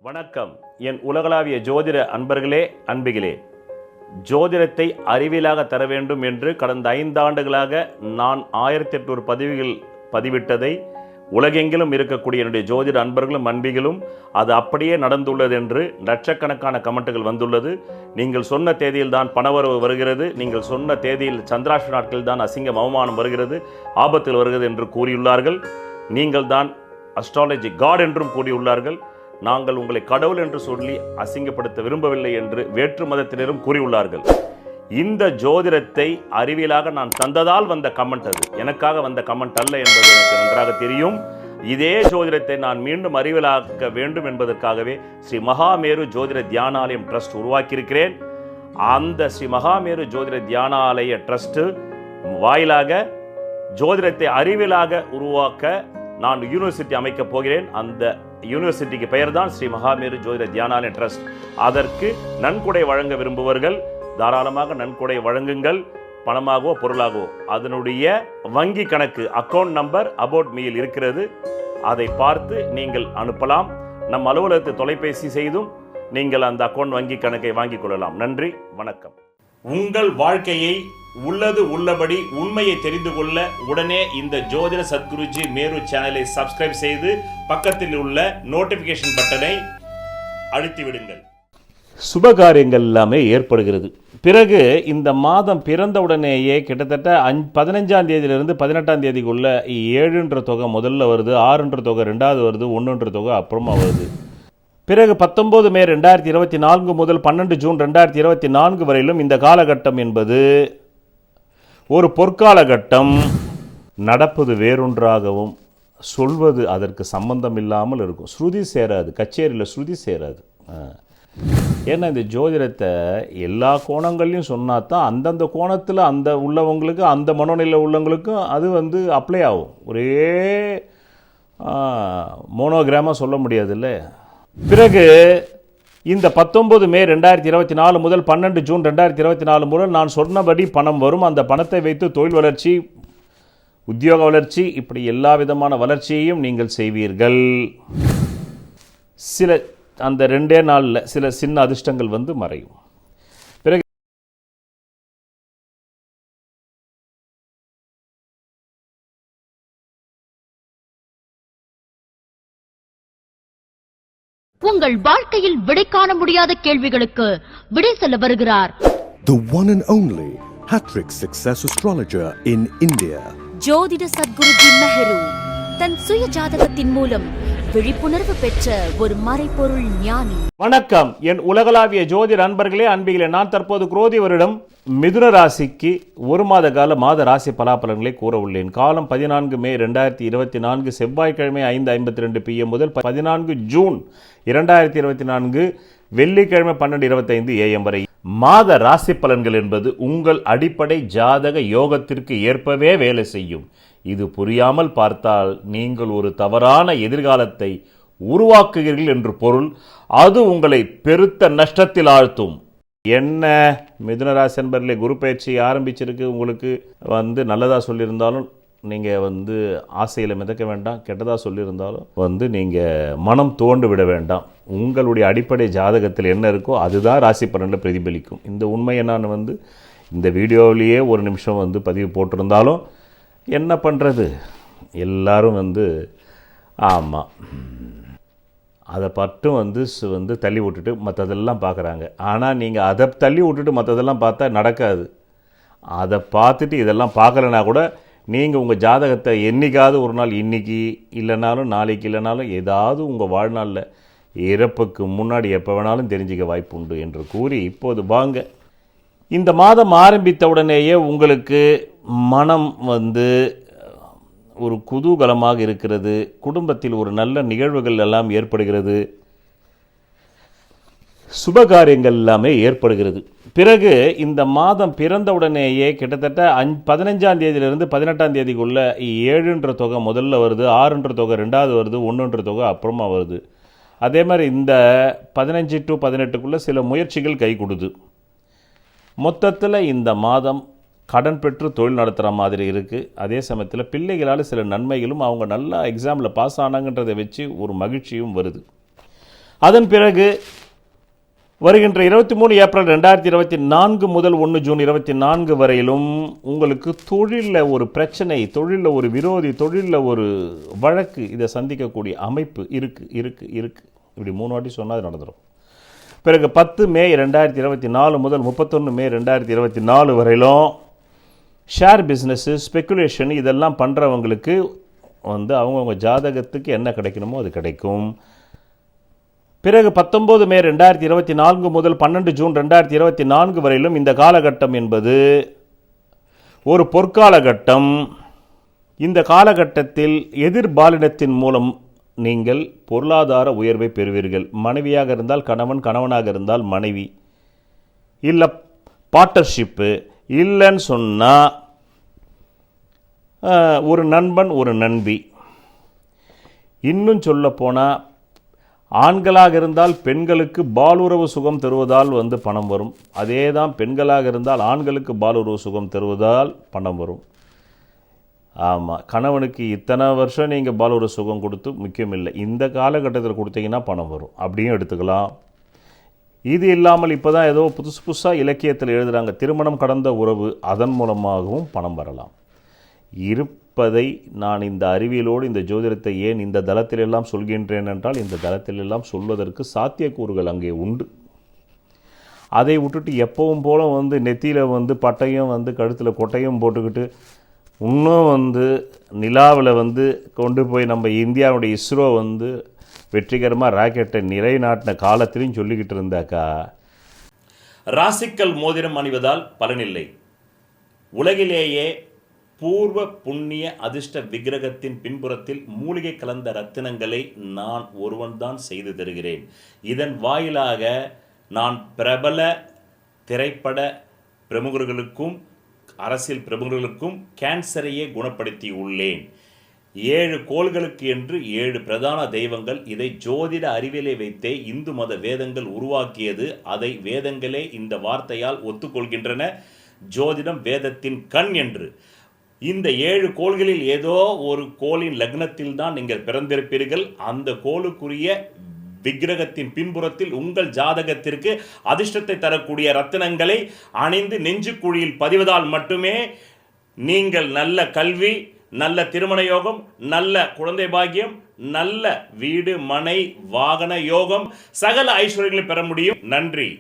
வணக்கம். என் உலகளாவிய ஜோதிட அன்பர்களே, அன்பிகளே, ஜோதிடத்தை அறிவியலாக தர வேண்டும் என்று கடந்த 5 ஆண்டுகளாக நான் 1800 பதிவுகள் பதிவிட்டதை உலகெங்கிலும் இருக்கக்கூடிய என்னுடைய ஜோதிட அன்பர்களும் அன்பிகளும் அது அப்படியே நடந்துள்ளது என்று லட்சக்கணக்கான கமெண்ட்டுகள் வந்துள்ளது. நீங்கள் சொன்ன தேதியில் தான் பணவரவு வருகிறது, நீங்கள் சொன்ன தேதியில் சந்திராஷ்ட நாட்களில் தான் அசிங்கம் அவமானம் வருகிறது, ஆபத்தில் வருகிறது என்று கூறியுள்ளார்கள். நீங்கள் தான் அஸ்ட்ராலஜி காட் என்றும் கூறியுள்ளார்கள். நாங்கள் உங்களை கடவுள் என்று சொல்லி அசிங்கப்படுத்த விரும்பவில்லை என்று வேற்று மதத்தினரும் கூறியுள்ளார்கள். இந்த ஜோதிடத்தை அறிவியலாக நான் தந்ததால் வந்த கமெண்ட், அது எனக்காக வந்த கமெண்ட் அல்ல என்பது எனக்கு நன்றாக தெரியும். இதே ஜோதிடத்தை நான் மீண்டும் அறிவியலாக்க வேண்டும் என்பதற்காகவே ஸ்ரீ மகாமேரு ஜோதிட தியானாலயம் ட்ரஸ்ட் உருவாக்கியிருக்கிறேன். அந்த ஸ்ரீ மகாமேரு ஜோதிட தியானாலய ட்ரஸ்ட் வாயிலாக ஜோதிடத்தை அறிவியலாக உருவாக்க நான் யூனிவர்சிட்டி அமைக்கப் போகிறேன். அந்த யூனிவர்சிட்டிக்கு பெயர் தான் ஸ்ரீ மகாமேரு ஜோதிட தியானாலய ட்ரஸ்ட். அதற்கு நன்கொடை வழங்க விரும்புவர்கள் தாராளமாக நன்கொடை வழங்குங்கள், பணமாகவோ பொருளாகவோ. அதனுடைய வங்கி கணக்கு அக்கௌண்ட் நம்பர் அபவுட் மீல் இருக்கிறது, அதை பார்த்து நீங்கள் அனுப்பலாம். நம் அலுவலகத்தை தொலைபேசி செய்தும் நீங்கள் அந்த அக்கௌண்ட் வங்கி கணக்கை வாங்கிக் கொள்ளலாம். நன்றி, வணக்கம். உங்கள் வாழ்க்கையை உள்ளது உள்ளபடி உண்மையை தெரிந்து கொள்ள உடனே இந்த ஜோதிட சத்குருஜி மேரு சேனலை சப்ஸ்கிரைப் செய்து பக்கத்தில் உள்ள நோட்டிபிகேஷன் பட்டனை அழுத்தி விடுங்கள். சுபகாரியங்கள் எல்லாமே ஏற்படுகிறது. பிறகு இந்த மாதம் பிறந்தவுடனேயே கிட்டத்தட்ட 15ஆம் தேதியிலிருந்து 18ஆம் தேதிக்குள்ள 7என்ற தொகை முதல்ல வருது, 6என்ற தொகை ரெண்டாவது வருது, 1என்ற தொகை அப்புறமா வருது. பிறகு 19 மே 2024 முதல் 12 ஜூன் 2024 வரையிலும் இந்த காலகட்டம் என்பது ஒரு பொற்காலகட்டம். நடப்பது வேறொன்றாகவும் சொல்வது அதற்கு சம்பந்தம் இல்லாமல் இருக்கும். ஸ்ருதி சேராது, கச்சேரியில் ஸ்ருதி சேராது. ஏன்னா இந்த ஜோதிடத்தை எல்லா கோணங்கள்லையும் சொன்னால் தான் அந்தந்த கோணத்தில் அந்த உள்ளவங்களுக்கு, அந்த மனோநிலை உள்ளவங்களுக்கும் அது அப்ளை ஆகும். ஒரே மோனோகிராமாக சொல்ல முடியாதுல்ல. பிறகு இந்த 19 மே 2024 முதல் 12 ஜூன் 2024 முதல் நான் சொன்னபடி பணம் வரும். அந்த பணத்தை வைத்து தொழில் வளர்ச்சி, உத்தியோக வளர்ச்சி, இப்படி எல்லா விதமான வளர்ச்சியையும் நீங்கள் செய்வீர்கள். சில அந்த 2 நாளில் சில சின்ன அதிர்ஷ்டங்கள் மறையும். பிறகு உங்கள் வாழ்க்கையில் விடை காண முடியாத கேள்விகளுக்கு விடை சொல்ல வருகிறார் The one and only Hattrick Success Astrologer in India. ஜோதிட சத்குருஜி மெஹரு தன் சுய ஜாதகத்தின் மூலம் விழிப்புணர்வு பெற்ற ஒரு மறைபொருள் ஞானி. வணக்கம் என் உலகளாவிய ஜோதிட அன்பர்களே, அன்பிகளே. நான் தற்போது குரோதி வருடம் மிதுன ராசிக்கு ஒரு மாத கால மாத ராசி பலாபலன்களை கூற உள்ளேன். காலம் 14 மே 2024 செவ்வாய்க்கிழமை 5:52 PM முதல் 14 ஜூன் 2024 வெள்ளிக்கிழமை 12:25 AM வரை. மாத ராசி பலன்கள் என்பது உங்கள் அடிப்படை ஜாதக யோகத்திற்கு ஏற்பவே வேலை செய்யும். இது புரியாமல் பார்த்தால் நீங்கள் ஒரு தவறான எதிர்காலத்தை உருவாக்குகிறீர்கள் என்று பொருள். அது உங்களை பெருத்த நஷ்டத்தில் ஆழ்த்தும். என்ன மிதுனராசி என்பதிலே குரு பயிற்சி ஆரம்பிச்சிருக்கு. உங்களுக்கு நல்லதாக சொல்லியிருந்தாலும் நீங்கள் ஆசையில் மிதக்க வேண்டாம், கெட்டதாக சொல்லியிருந்தாலும் நீங்கள் மனம் தோண்டு விட வேண்டாம். உங்களுடைய அடிப்படை ஜாதகத்தில் என்ன இருக்கோ அதுதான் ராசி பலனில் பிரதிபலிக்கும். இந்த உண்மையை நான் இந்த வீடியோவிலேயே ஒரு நிமிஷம் பதிவு போட்டிருந்தாலும் என்ன பண்ணுறது, எல்லாரும் ஆமாம் அதை மட்டும் தள்ளி விட்டுட்டு மற்றதெல்லாம் பார்க்குறாங்க. ஆனால் நீங்கள் அதை தள்ளி விட்டுட்டு மற்றதெல்லாம் பார்த்தா நடக்காது. அதை பார்த்துட்டு இதெல்லாம் பார்க்கலனா கூட நீங்கள் உங்கள் ஜாதகத்தை என்றைக்காவது ஒரு நாள், இன்றைக்கி இல்லைனாலும் நாளைக்கு இல்லைனாலும் ஏதாவது உங்கள் வாழ்நாளில் இறப்புக்கு முன்னாடி எப்போ வேணாலும் தெரிஞ்சிக்க வாய்ப்பு உண்டு என்று கூறி இப்போது வாங்க. இந்த மாதம் ஆரம்பித்தவுடனேயே உங்களுக்கு மனம் ஒரு குதூகலமாக இருக்கிறது. குடும்பத்தில் ஒரு நல்ல நிகழ்வுகள் எல்லாம் ஏற்படுகிறது. சுபகாரியங்கள் எல்லாமே ஏற்படுகிறது. பிறகு இந்த மாதம் பிறந்தவுடனேயே கிட்டத்தட்ட 15ஆம் தேதியிலிருந்து 18ஆம் தேதிக்குள்ள 7என்ற தொகை முதல்ல வருது, 6என்ற தொகை ரெண்டாவது வருது, 1என்ற தொகை அப்புறமா வருது. அதே மாதிரி இந்த 15 to 18க்குள்ளே சில முயற்சிகள் கை கொடுது. மொத்தத்தில் இந்த மாதம் கடன் பெற்று தொழில் நடத்துகிற மாதிரி இருக்குது. அதே சமயத்தில் பிள்ளைகளால் சில நன்மைகளும், அவங்க நல்லா எக்ஸாமில் பாஸ் ஆனாங்கன்றதை வச்சு ஒரு மகிழ்ச்சியும் வருது. அதன் பிறகு வருகின்ற 23 ஏப்ரல் 2024 முதல் 1 ஜூன் 24 வரையிலும் உங்களுக்கு தொழிலில் ஒரு பிரச்சனை, தொழிலில் ஒரு விரோதி, தொழிலில் ஒரு வழக்கு, இதை சந்திக்கக்கூடிய அமைப்பு இருக்கு. இப்படி 3 வாட்டி சொன்னால் அது நடந்துடும். பிறகு 10 மே 2024 முதல் 31 மே 2024 வரையிலும் ஷேர் பிஸ்னஸ்ஸு, ஸ்பெக்குலேஷன் இதெல்லாம் பண்ணுறவங்களுக்கு அவங்கவுங்க ஜாதகத்துக்கு என்ன கிடைக்கணுமோ அது கிடைக்கும். பிறகு 19 மே 2024 முதல் 12 ஜூன் 2024 வரையிலும் இந்த காலகட்டம் என்பது ஒரு பொற்காலகட்டம். இந்த காலகட்டத்தில் எதிர்பாலினத்தின் மூலம் நீங்கள் பொருளாதார உயர்வை பெறுவீர்கள். மனைவியாக இருந்தால் கணவன், கணவனாக இருந்தால் மனைவி, இல்லை பார்ட்னர்ஷிப்பு, இல்லைன்னு சொன்னால் ஒரு நண்பன், ஒரு நண்பி. இன்னும் சொல்லப்போனால் ஆண்களாக இருந்தால் பெண்களுக்கு பாலுறவு சுகம் தருவதால் பணம் வரும். அதே தான் பெண்களாக இருந்தால் ஆண்களுக்கு பாலுறவு சுகம் தருவதால் பணம் வரும். ஆமாம், கணவனுக்கு இத்தனை வருஷம் நீங்கள் பாலுறவு சுகம் கொடுத்து முக்கியம் இல்லை, இந்த காலகட்டத்தில் கொடுத்தீங்கன்னா பணம் வரும், அப்படியும் எடுத்துக்கலாம். இது இல்லாமல் இப்போ தான் ஏதோ புதுசாக இலக்கியத்தில் எழுதுகிறாங்க, திருமணம் கடந்த உறவு, அதன் மூலமாகவும் பணம் வரலாம். இருப்பதை நான் இந்த அறிவியலோடு இந்த ஜோதிடத்தை ஏன் இந்த தளத்திலெல்லாம் சொல்கின்றேன் என்றால், இந்த தளத்திலெல்லாம் சொல்வதற்கு சாத்தியக்கூறுகள் அங்கே உண்டு. அதை விட்டுட்டு எப்பவும் போல நெத்தியில் பட்டையும் கழுத்தில் கொட்டையும் போட்டுக்கிட்டு இன்னும் நிலாவில் கொண்டு போய் நம்ம இந்தியாவுடைய இஸ்ரோ வெற்றிகரமாக ராக்கெட்டை நிலைநாட்டின காலத்திலையும் சொல்லிக்கிட்டு இருந்தாக்கா, ராசிக்கல் மோதிரம் அணிவதால் பலனில்லை. உலகிலேயே பூர்வ புண்ணிய அதிர்ஷ்ட விக்கிரகத்தின் பின்புறத்தில் மூலிகை கலந்த ரத்தினங்களை நான் ஒருவன்தான் செய்து தருகிறேன். இதன் வாயிலாக நான் பிரபல திரைப்பட பிரமுகர்களுக்கும் அரசியல் பிரமுகர்களுக்கும் கேன்சரையே குணப்படுத்தி உள்ளேன். 7 கோள்களுக்கு என்று 7 பிரதான தெய்வங்கள். இதை ஜோதிட அறிவியலை வைத்தே இந்து மத வேதங்கள் உருவாக்கியது. அதை வேதங்களே இந்த வார்த்தையால் ஒத்துக்கொள்கின்றன, ஜோதிடம் வேதத்தின் கண் என்று. இந்த 7 கோள்களில் ஏதோ ஒரு கோளின் லக்னத்தில் தான் நீங்கள் பிறந்திருப்பீர்கள். அந்த கோளுக்குரிய விக்கிரகத்தின் பின்புறத்தில் உங்கள் ஜாதகத்திற்கு அதிர்ஷ்டத்தை தரக்கூடிய ரத்தினங்களை அணிந்து நெஞ்சுக்குழியில் பதிவதால் மட்டுமே நீங்கள் நல்ல கல்வி, நல்ல திருமண யோகம், நல்ல குழந்தை பாக்கியம், நல்ல வீடு மனை வாகன யோகம், சகல ஐஸ்வர்யங்களை பெற முடியும். நன்றி.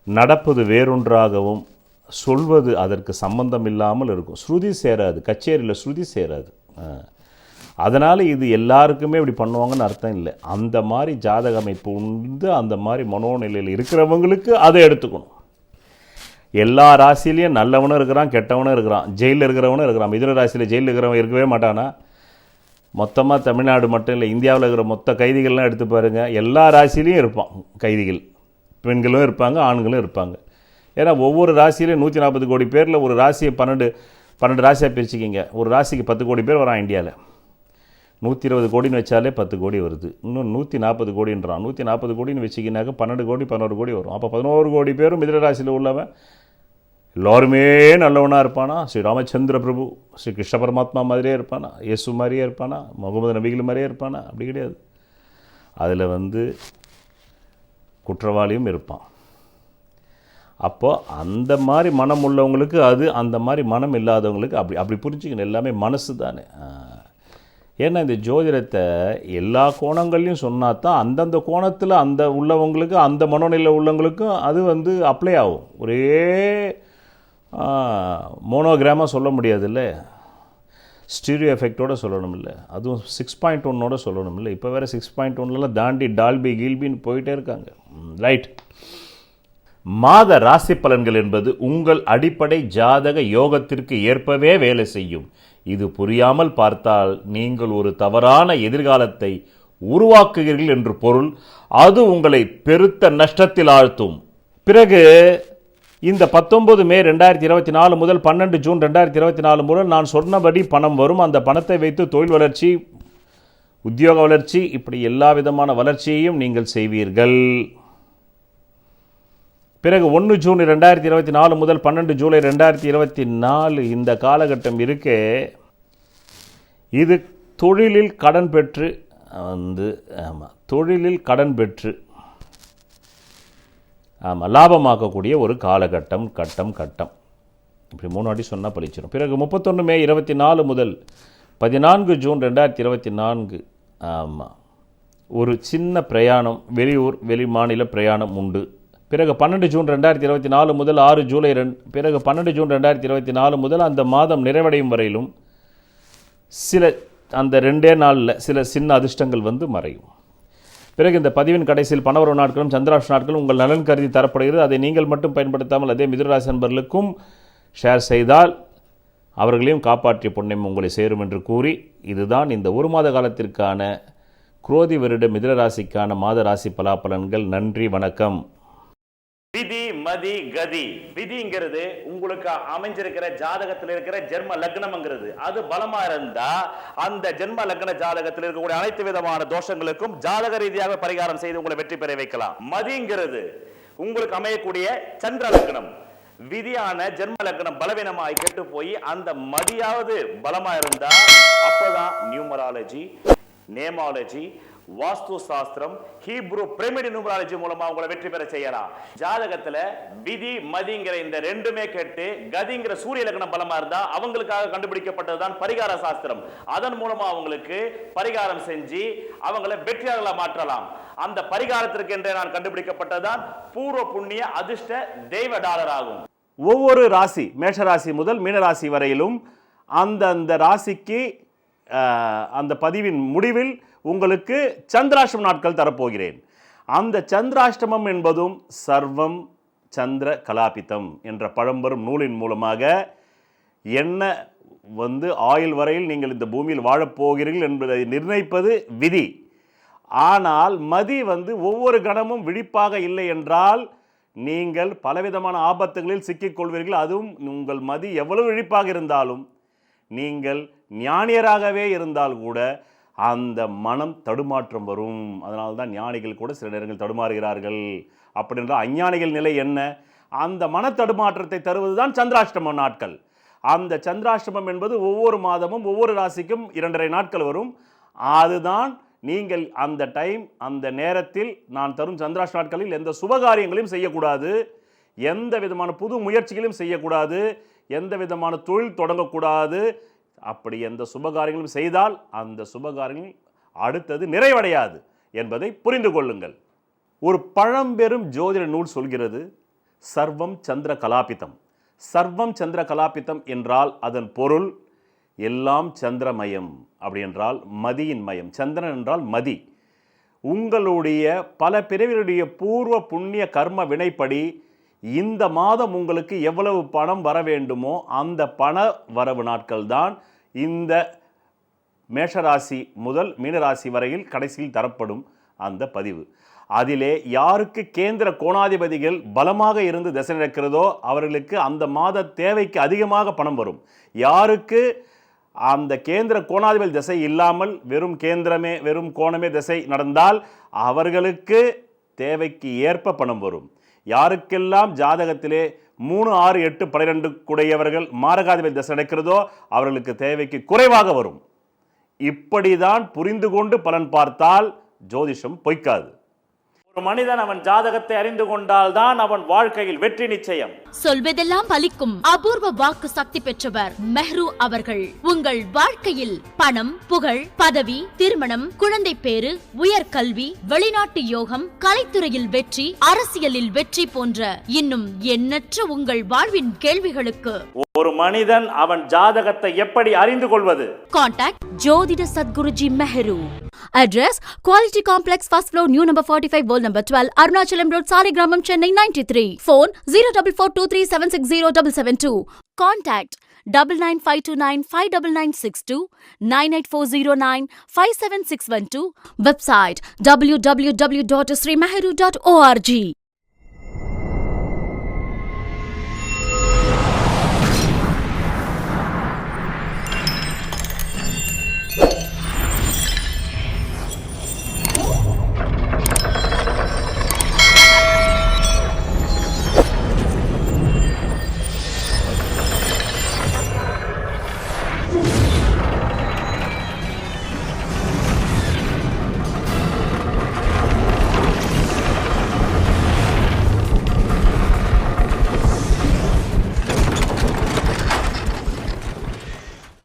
நடப்பது வேறொன்றாகவும் சொல்வது அதற்கு சம்பந்தம் இல்லாமல் இருக்கும். ஸ்ருதி சேராது, கச்சேரியில் ஸ்ருதி சேராது. அதனால் இது எல்லாருக்குமே இப்படி பண்ணுவாங்கன்னு அர்த்தம் இல்லை. அந்த மாதிரி ஜாதக அமைப்பு அந்த மாதிரி மனோநிலையில் இருக்கிறவங்களுக்கு அதை எடுத்துக்கணும். எல்லா ராசிலையும் நல்லவனும் இருக்கிறான், கெட்டவனும் இருக்கிறான், ஜெயிலில் இருக்கிறவனும் இருக்கிறான். மிதுன ராசியில் ஜெயிலில் இருக்கிறவன் இருக்கவே மாட்டானா? மொத்தமாக தமிழ்நாடு மட்டும் இல்லை, இந்தியாவில் இருக்கிற மொத்த கைதிகள்லாம் எடுத்து பாருங்கள், எல்லா ராசிலையும் இருப்பான் கைதிகள். பெண்களும் இருப்பாங்க, ஆண்களும் இருப்பாங்க. ஏன்னா ஒவ்வொரு ராசியிலையும் 140 கோடி பேரில் ஒரு ராசியை 12 ராசியாக பிரிச்சுக்கிங்க. ஒரு ராசிக்கு 10 கோடி பேர் வரான் இந்தியாவில். 120 கோடின்னு வச்சாலே 10 கோடி வருது. இன்னும் 140 கோடின்றான். 140 கோடின்னு வச்சிக்கினாக்க 12 கோடி 11 கோடி வரும். அப்போ 11 கோடி பேரும் மிதுன ராசியில் உள்ளவன் எல்லோருமே நல்லவனாக இருப்பானா? ஸ்ரீ ராமச்சந்திர பிரபு, ஸ்ரீ கிருஷ்ண பரமாத்மா மாதிரியே இருப்பானா? இயேசு மாதிரியே இருப்பானா? முகமது நபிகள் மாதிரியே இருப்பானா? அப்படி கிடையாது. அதில் குற்றவாளியும் இருப்பான். அப்போது அந்த மாதிரி மனம் உள்ளவங்களுக்கு அது, அந்த மாதிரி மனம் இல்லாதவங்களுக்கு அப்படி புரிஞ்சுக்கணும். எல்லாமே மனசு தானே. ஏன்னா இந்த ஜோதிடத்தை எல்லா கோணங்கள்லையும் சொன்னால் தான் அந்தந்த கோணத்தில் அந்த உள்ளவங்களுக்கு, அந்த மனோநிலை உள்ளவங்களுக்கும் அது அப்ளை ஆகும். ஒரே மோனோகிராமாக சொல்ல முடியாதுல்ல, ஸ்டீரியோ எஃபெக்டோடு சொல்லணும் இல்லை, அதுவும் 6.1ஓட சொல்லணும் இல்லை. இப்போ வேறு 6.1லாம் தாண்டி டால்பி கீல்பின்னு போயிட்டே இருக்காங்க. ரைட். மாத ராசி பலன்கள் என்பது உங்கள் அடிப்படை ஜாதக யோகத்திற்கு ஏற்பவே வேலை செய்யும். இது புரியாமல் பார்த்தால் நீங்கள் ஒரு தவறான எதிர்காலத்தை உருவாக்குகிறீர்கள் என்று பொருள். அது உங்களை பெருத்த நஷ்டத்தில் ஆழ்த்தும். பிறகு இந்த 19 மே 2024 முதல் 12 ஜூன் 2024 முதல் நான் சொன்னபடி பணம் வரும். அந்த பணத்தை வைத்து தொழில் வளர்ச்சி, உத்தியோக வளர்ச்சி, இப்படி எல்லா விதமான வளர்ச்சியையும் நீங்கள் செய்வீர்கள். பிறகு 1 ஜூன் 2024 முதல் 12 ஜூலை 2024 இந்த காலகட்டம் இருக்கே, இது தொழிலில் கடன் பெற்று தொழிலில் கடன் பெற்று லாபமாக்கக்கூடிய ஒரு காலகட்டம் கட்டம் இப்படி 3 வாட்டி சொன்னால் பழிச்சிடும். பிறகு 31 மே 24 முதல் 14 ஜூன் 2024 ஒரு சின்ன பிரயாணம், வெளியூர் வெளி மாநில பிரயாணம் உண்டு. பிறகு 12 ஜூன் 2024 முதல் 6 ஜூலை பிறகு 12 ஜூன் 2024 முதல் அந்த மாதம் நிறைவடையும் வரையிலும் அந்த 2 நாளில் சில சின்ன அதிர்ஷ்டங்கள் மறையும். பிறகு இந்த பதிவின் கடைசியில் பணவரவு நாட்களும் சந்திராஷ்ட நாட்களும் உங்கள் நலன் கருதி தரப்படுகிறது. அதை நீங்கள் மட்டும் பயன்படுத்தாமல் அதே மிதுனராசி நண்பர்களுக்கும் ஷேர் செய்தால் அவர்களையும் காப்பாற்றிய புண்ணியம் உங்களை சேரும் என்று கூறி, இதுதான் இந்த ஒரு மாத காலத்திற்கான குரோதி வருட மிதுன ராசிக்கான மாத ராசி பலாபலன்கள். நன்றி, வணக்கம். விதி மதி கதி. விதிங்கிறது உங்களுக்கு அமைஞ்சிருக்கிற ஜாதகத்தில் இருக்கிற ஜென்ம லக்னம்ங்கிறது. அது பலமா இருந்தா அந்த ஜென்ம லக்ன ஜாதகத்தில் இருக்கக்கூடிய அனைத்து விதமான தோஷங்களுக்கும் ஜாதக ரீதியாக பரிகாரம் செய்து உங்களை வெற்றி பெற வைக்கலாம். மதிங்கிறது உங்களுக்கு அமையக்கூடிய சந்திர லக்னம். விதியான ஜென்ம லக்னம் பலவீனமாய் கெட்டு போய் அந்த மதியாவது பலமா இருந்தா அப்பதான் நியூமராலஜி, நேமாலஜி, வாஸ்து சாஸ்திரம், ஹீப்ரு பிரமிட் நியூமராலஜி மூலமா உங்களை வெற்றி பெற செய்யலாம். ஜாதகத்துல விதி மதிங்கிற இந்த ரெண்டுமே கேட்டு கதிங்கிற சூரிய லக்னம் பலமா இருந்தா அவங்களுக்காக கண்டுபிடிக்கப்பட்டதுதான் பரிகார சாஸ்திரம். அதன் மூலமா அவங்களுக்கு பரிகாரம் செஞ்சு அவங்களை வெற்றியாளர்களா மாற்றலாம். அந்த பரிகாரத்திற்கு என்றே நான் கண்டுபிடிக்கப்பட்டதுதான் பூர்வ புண்ணிய அதிர்ஷ்ட தெய்வ டாலர் ஆகும். ஒவ்வொரு ராசி, மேஷராசி முதல் மீனராசி வரையிலும் அந்த ராசிக்கு அந்த பதிவின் முடிவில் உங்களுக்கு சந்திராஷ்டம நாட்கள் தரப்போகிறேன். அந்த சந்திராஷ்டமம் என்பதும் சர்வம் சந்திர கலாபிதம் என்ற பழம்பெரும் நூலின் மூலமாக என்ன ஆயுள் வரையில் நீங்கள் இந்த பூமியில் வாழப்போகிறீர்கள் என்பதை நிர்ணயிப்பது விதி. ஆனால் மதி ஒவ்வொரு கணமும் விழிப்பாக இல்லை என்றால் நீங்கள் பலவிதமான ஆபத்துகளில் சிக்கிக்கொள்வீர்கள். அதுவும் உங்கள் மதி எவ்வளவு விழிப்பாக இருந்தாலும், நீங்கள் ஞானியராகவே இருந்தால் கூட அந்த மனம் தடுமாற்றம் வரும். அதனால தான் ஞானிகள் கூட சில நேரங்கள் தடுமாறுகிறார்கள். அப்படின்ற அஞ்ஞானிகள் நிலை என்ன? அந்த மன தடுமாற்றத்தை தருவது தான் சந்திராஷ்டம நாட்கள். அந்த சந்திராஷ்டமம் என்பது ஒவ்வொரு மாதமும் ஒவ்வொரு ராசிக்கும் 2.5 நாட்கள் வரும். அதுதான் நீங்கள் அந்த டைம், அந்த நேரத்தில் நான் தரும் சந்திராஷ்ட நாட்களில் எந்த சுபகாரியங்களையும் செய்யக்கூடாது, எந்த விதமான புது முயற்சிகளையும் செய்யக்கூடாது, எந்த விதமான தொழில் தொடங்கக்கூடாது. அப்படி எந்த சுபகாரியங்களும் செய்தால் அந்த சுபகாரியங்கள் அடுத்தது நிறைவடையாது என்பதை புரிந்து கொள்ளுங்கள். ஒரு பழம்பெரும் ஜோதிட நூல் சொல்கிறது, சர்வம் சந்திர கலாபிதம். சர்வம் சந்திர கலாபிதம் என்றால் அதன் பொருள் எல்லாம் சந்திரமயம். அப்படி என்றால் மதியின் மயம். சந்திரன் என்றால் மதி. உங்களுடைய பல பிறவிகளுடைய பூர்வ புண்ணிய கர்ம வினைப்படி இந்த மாதம் உங்களுக்கு எவ்வளவு பணம் வர வேண்டுமோ அந்த பண வரவு நாட்கள் தான் இந்த மேஷராசி முதல் மீனராசி வரையில் கடைசியில் தரப்படும் அந்த பதிவு. அதிலே யாருக்கு கேந்திர கோணாதிபதிகள் பலமாக இருந்து திசை நடக்கிறதோ அவர்களுக்கு அந்த மாத தேவைக்கு அதிகமாக பணம் வரும். யாருக்கு அந்த கேந்திர கோணாதிபதி திசை இல்லாமல் வெறும் கோணமே திசை நடந்தால் அவர்களுக்கு தேவைக்கு ஏற்ப பணம் வரும். யாருக்கெல்லாம் ஜாதகத்திலே 3, 6, 8, 12 கூடையவர்கள் மாரகாதிபதி திசை நடக்கிறதோ அவர்களுக்கு தேவைக்கு குறைவாக வரும். இப்படிதான் புரிந்து கொண்டு பலன் பார்த்தால் ஜோதிஷம் பொய்க்காது. ஒரு மனிதன் அவன் ஜாதகத்தை அறிந்து கொண்டால் தான் அவன் வாழ்க்கையில் வெற்றி நிச்சயம். சொல்வதெல்லாம் பலிக்கும் அபூர்வ வாக்கு சக்தி பெற்றவர் மெஹ்ரு அவர்கள். உங்கள் வாழ்க்கையில் பணம், புகழ், பதவி, திருமணம், குழந்தை பேறு, உயர்கல்வி, வெளிநாட்டு யோகம், கலைத்துறையில் வெற்றி, அரசியலில் வெற்றி போன்ற இன்னும் எண்ணற்ற உங்கள் வாழ்வின் கேள்விகளுக்கு ஒரு மனிதன் அவன் ஜாதகத்தை எப்படி அறிந்து கொள்வது? கான்டாக்ட் ஜோதிட Sadguruji Mehru. Address Quality Complex, first floor, new number 45, wall number 12, Arunachalam Road, Saligramam, Chennai 93. Phone 044237607772. Contact 99529 59962 98409 57612. Website www.srimeheru.org.